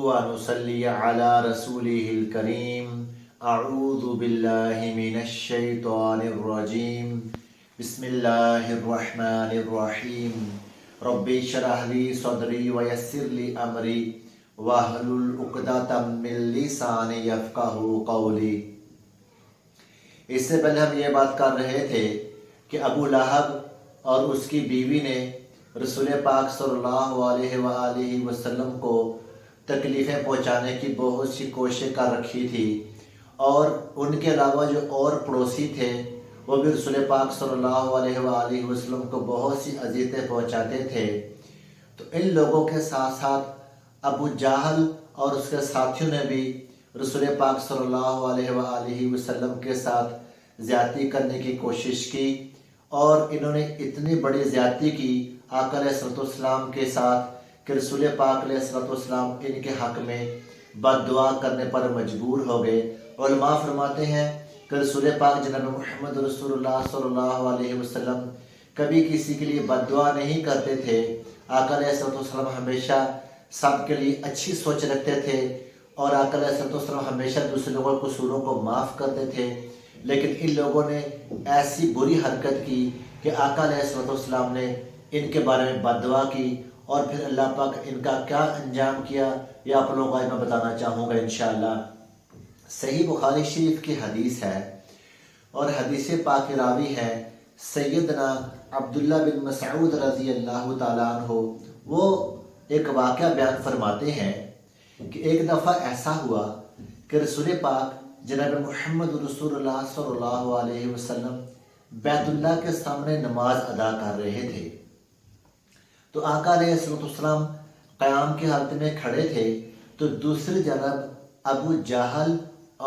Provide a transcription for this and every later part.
ونصلي على رسوله الكريم أعوذ بالله من الشيطان الرجيم بسم الله الرحمن الرحيم ربي اشرح لي صدري ويسر لي أمري واحلل عقدة من لساني يفقهوا قولي۔ اس سے پہلے ہم یہ بات کر رہے تھے کہ ابو لہب اور اس کی بیوی نے رسول پاک صلی اللہ علیہ وآلہ وسلم کو تکلیفیں پہنچانے کی بہت سی کوششیں کر رکھی تھی، اور ان کے علاوہ جو اور پڑوسی تھے وہ بھی رسول پاک صلی اللہ علیہ وآلہ وسلم کو بہت سی اذیتیں پہنچاتے تھے۔ تو ان لوگوں کے ساتھ ساتھ ابو جہل اور اس کے ساتھیوں نے بھی رسول پاک صلی اللہ علیہ وآلہ وسلم کے ساتھ زیادتی کرنے کی کوشش کی، اور انہوں نے اتنی بڑی زیادتی کی آقا علیہ السلام کے ساتھ کہ رسول پاک علیہ السلام ان کے حق میں بد دعا کرنے پر مجبور ہو گئے۔ علماء فرماتے ہیں کہ رسول پاک جناب محمد رسول اللہ صلی اللہ علیہ وسلم کبھی کسی کے لیے بد دعا نہیں کرتے تھے۔ آقا علیہ السلام ہمیشہ سب کے لیے اچھی سوچ رکھتے تھے، اور آقا علیہ السلام ہمیشہ دوسرے لوگوں کے قصوروں کو معاف کرتے تھے۔ لیکن ان لوگوں نے ایسی بری حرکت کی کہ آقا علیہ السلام نے ان کے بارے میں بد دعا کی، اور پھر اللہ پاک ان کا کیا انجام کیا یہ آپ لوگوں کو آج میں بتانا چاہوں گا انشاءاللہ۔ صحیح بخاری شریف کی حدیث ہے، اور حدیث پاک راوی ہے سیدنا عبداللہ بن مسعود رضی اللہ تعالیٰ عنہ۔ وہ ایک واقعہ بیان فرماتے ہیں کہ ایک دفعہ ایسا ہوا کہ رسول پاک جناب محمد رسول اللہ صلی اللہ علیہ وسلم بیت اللہ کے سامنے نماز ادا کر رہے تھے۔ تو آقا علیہ السلام قیام کی حالت میں کھڑے تھے، تو دوسری جانب ابو جہل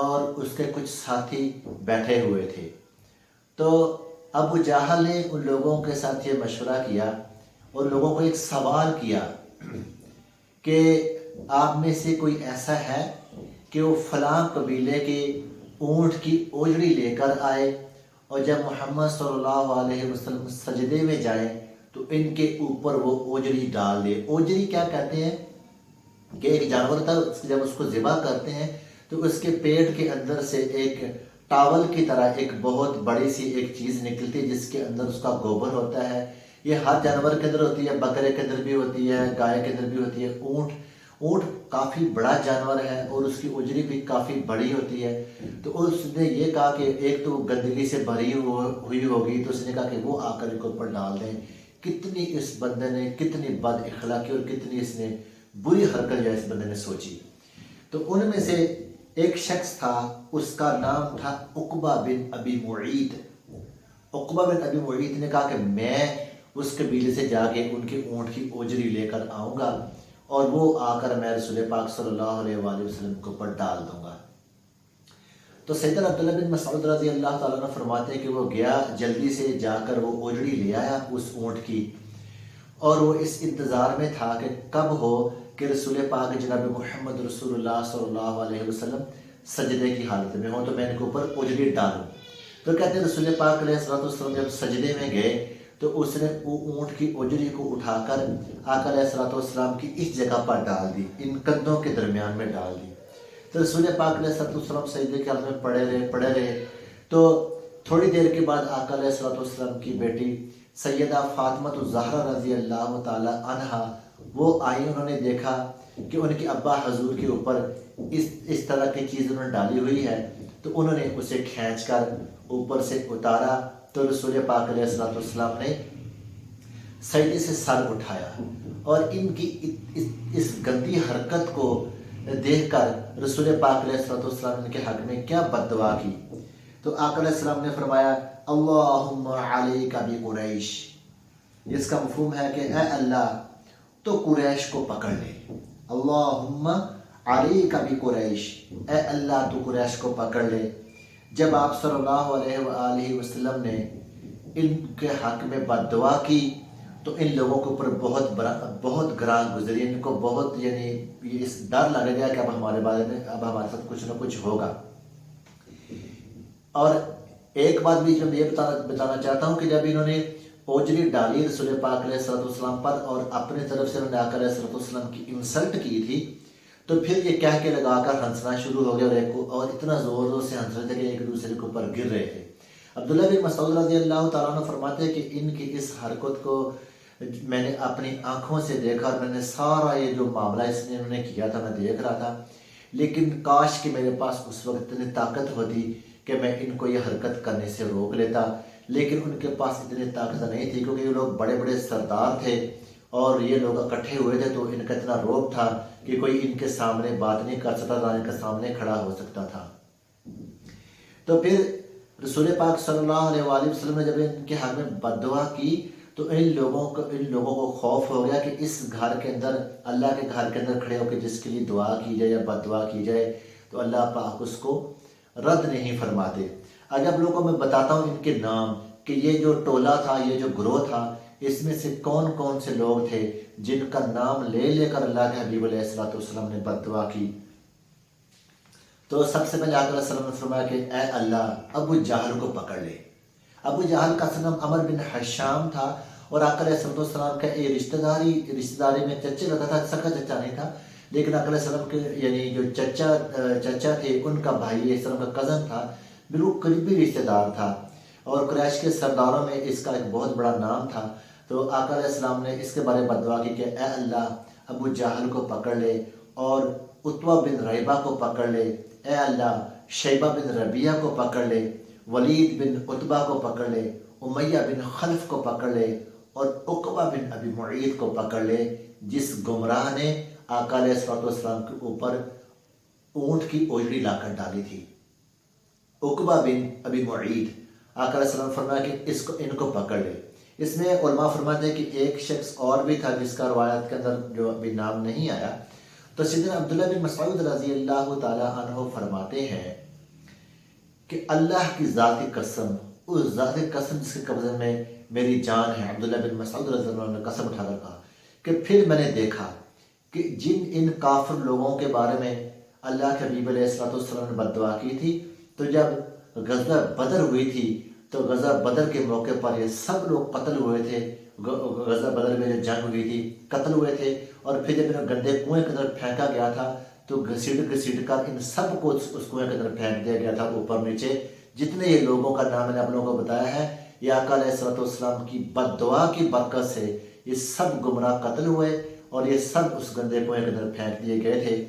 اور اس کے کچھ ساتھی بیٹھے ہوئے تھے۔ تو ابو جہل نے ان لوگوں کے ساتھ یہ مشورہ کیا اور لوگوں کو ایک سوال کیا کہ آپ میں سے کوئی ایسا ہے کہ وہ فلاں قبیلے کے اونٹ کی اوجڑی لے کر آئے، اور جب محمد صلی اللہ علیہ وسلم سجدے میں جائیں تو ان کے اوپر وہ اوجڑی ڈال دے۔ اوجڑی کیا کہتے ہیں کہ ایک جانور تھا، جب اس کو ذبح کرتے ہیں تو اس کے پیٹ کے اندر سے ایک ٹاول کی طرح ایک بہت بڑی سی ایک چیز نکلتی ہے، جس کے اندر اس کا گوبر ہوتا ہے۔ یہ ہر جانور کے اندر ہوتی ہے، بکرے کے اندر بھی ہوتی ہے، گائے کے اندر بھی ہوتی ہے۔ اونٹ کافی بڑا جانور ہے اور اس کی اجری بھی کافی بڑی ہوتی ہے۔ تو اس نے یہ کہا کہ ایک تو گندگی سے بھری ہوئی ہوگی، تو اس نے کہا کہ وہ آ کر ان کے اوپر ڈال دیں۔ کتنی اس بندے نے کتنی بد اخلاقی اور کتنی اس نے بری حرکت جو اس بندے نے سوچی۔ تو ان میں سے ایک شخص تھا، اس کا نام تھا عقبہ بن ابی معیط۔ عقبہ بن ابی معیط نے کہا کہ میں اس قبیلے سے جا کے ان کے اونٹ کی اوجری لے کر آؤں گا، اور وہ آ کر میں رسول پاک صلی اللہ علیہ وآلہ وسلم کے اوپر ڈال دوں گا۔ تو سیدنا عبداللہ بن مسعود رضی اللہ تعالیٰ عنہ فرماتے ہیں کہ وہ گیا، جلدی سے جا کر وہ اوجڑی لے آیا اس اونٹ کی، اور وہ اس انتظار میں تھا کہ کب ہو کہ رسول پاک جناب محمد رسول اللہ صلی اللہ علیہ وسلم سجدے کی حالت میں ہوں تو میں ان کے اوپر اوجڑی ڈالوں۔ تو کہتے ہیں رسول پاک علیہ السلام جب سجدے میں گئے تو اس نے اونٹ کی اوجڑی کو اٹھا کر آقا علیہ السلام کی اس جگہ پر ڈال دی، ان کندھوں کے درمیان میں ڈال دی۔ تو رسول پاک علیہ السلام سجدے کے حالت میں پڑے رہے۔ تو تھوڑی دیر کے بعد آقا علیہ السلام کی بیٹی سیدہ فاطمہ الزہرا رضی اللہ تعالی عنہا وہ آئی، انہوں نے دیکھا کہ ان کے ابا حضور کے اوپر اس طرح کی چیز انہوں نے ڈالی ہوئی ہے، تو انہوں نے اسے کھینچ کر اوپر سے اتارا۔ تو رسول پاک علیہ السلام نے سجدے سے سر اٹھایا، اور ان کی اس گندی حرکت کو دیکھ کر رسول پاک علیہ السلام ان کے حق میں کیا بد دعا کی۔ تو آقا علیہ السلام نے فرمایا اللہم علیک بقریش، اس کا مفہوم ہے کہ اے اللہ تو قریش کو پکڑ لے۔ اللہم علیک بقریش، اے اللہ تو قریش کو پکڑ لے۔ جب آپ صلی اللہ علیہ وآلہ وسلم نے ان کے حق میں بد دعا کی تو ان لوگوں کے اوپر بہت گراں گزری، ان کو بہت اس ڈر لگ گیا کہ اب ہمارے بارے میں اب ہمارے ساتھ کچھ نہ کچھ ہوگا۔ اور ایک بات بھی جو میں یہ بتانا چاہتا ہوں کہ جب انہوں نے اوجری ڈالی رسول پاک علیہ السلام پر اور اپنے طرف سے انہوں نے آقا علیہ السلام کی انسلٹ کی تھی، تو پھر یہ کہہ کے لگا کر ہنسنا شروع ہو گیا اور اتنا زور سے ہنس رہے تھے کہ ایک دوسرے کے اوپر گر رہے تھے۔ عبداللہ بن مسعود رضی اللہ تعالیٰ عنہ فرماتے ہیں کہ ان کی اس حرکت کو میں نے اپنی آنکھوں سے دیکھا اور میں نے سارا یہ جو معاملہ انہوں نے کیا تھا میں دیکھ رہا تھا، لیکن کاش کہ میرے پاس اس وقت اتنی طاقت ہوتی کہ میں ان کو یہ حرکت کرنے سے روک لیتا، لیکن ان کے پاس اتنی طاقت نہیں تھی کیونکہ یہ لوگ بڑے بڑے سردار تھے اور یہ لوگ اکٹھے ہوئے تھے، تو ان کا اتنا روب تھا کہ کوئی ان کے سامنے بات نہیں کر سکتا تھا، ان کے سامنے کھڑا ہو سکتا تھا۔ تو پھر رسول پاک صلی اللہ علیہ وآلہ وسلم نے جب ان کے حق میں بد دعا کی تو ان لوگوں کو خوف ہو گیا کہ اس گھر کے اندر، اللہ کے گھر کے اندر کھڑے ہو کے جس کے لیے دعا کی جائے یا بد دعا کی جائے تو اللہ پاک اس کو رد نہیں فرماتے۔ آج آپ لوگوں کو میں بتاتا ہوں ان کے نام کہ یہ جو ٹولہ تھا، یہ جو گروہ تھا، اس میں سے کون کون سے لوگ تھے جن کا نام لے لے کر اللہ کے حبیب علیہ السلام نے بد دعا کی۔ تو سب سے پہلے آقا علیہ السلام نے فرمایا کہ اے اللہ ابو جہل کو پکڑ لے۔ ابو جہل کا اصل نام عمر بن حشام تھا اور آقا علیہ السلام کا یہ رشتہ داری میں چچے لگتا تھا، سکا چچا نہیں تھا، لیکن آقا علیہ السلام کے یعنی جو چچا تھے ان کا بھائی اس طرح کا کزن تھا، بالکل قریبی رشتہ دار تھا اور قریش کے سرداروں میں اس کا ایک بہت بڑا نام تھا۔ تو آقا علیہ السلام نے اس کے بارے میں بد دعا کی کہ اے اللہ ابو جہل کو پکڑ لے اور عتبہ بن ربیعہ کو پکڑ لے، اے اللہ شیبہ بن ربیعہ کو پکڑ لے، ولید بن عتبہ کو پکڑ لے، امیہ بن خلف کو پکڑ لے اور عقبہ بن ابی معیط کو پکڑ لے، جس گمراہ نے آقا علیہ السلام کے اوپر اونٹ کی اوجڑی لا کر ڈالی تھی۔ عقبہ بن ابی معیط، آقا علیہ السلام فرمایا کہ ان کو پکڑ لے۔ اس میں علماء فرماتے ہیں کہ ایک شخص اور بھی تھا جس کا روایت کے اندر جو ابھی نام نہیں آیا، تو سیدنا عبداللہ بن مسعود رضی اللہ تعالی عنہ فرماتے ہیں کہ اللہ کی ذاتی قسم، اس ذاتی قسم جس کے قبضے میں میری جان ہے، عبداللہ بن مسعود رضی اللہ عنہ نے قسم اٹھا کر کہا کہ پھر میں نے دیکھا کہ ان کافر لوگوں کے بارے میں اللہ کے حبیب علیہ السلام نے بد دعا کی تھی، تو جب غزوہ بدر ہوئی تھی تو غزوہ بدر کے موقع پر یہ سب لوگ قتل ہوئے تھے، غزوہ بدر میں جو جنگ ہوئی تھی قتل ہوئے تھے، اور پھر جب انہیں گندے کنویں کے اندر پھینکا گیا تھا تو گھسیٹ کر ان سب کو اس کنویں کے اندر پھینک دیا گیا تھا اوپر نیچے۔ جتنے یہ لوگوں کا نام میں نے آپ لوگوں کو بتایا ہے، یہ آقا علیہ السلام کی بد دعا کی برکت سے یہ سب گمراہ قتل ہوئے اور یہ سب اس گندے کنویں کے اندر پھینک دیے گئے تھے۔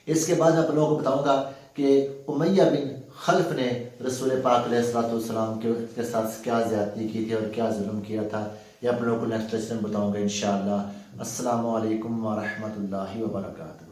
اس کے بعد آپ لوگوں کو بتاؤں گا کہ امیہ بن خلف نے رسول پاک علیہ السلام کے ساتھ کیا زیادتی کی تھی اور کیا ظلم کیا تھا، یہ آپ لوگوں کو نیکسٹ لیسن میں بتاؤں گا انشاءاللہ۔ السلام علیکم ورحمۃ اللہ وبرکاتہ۔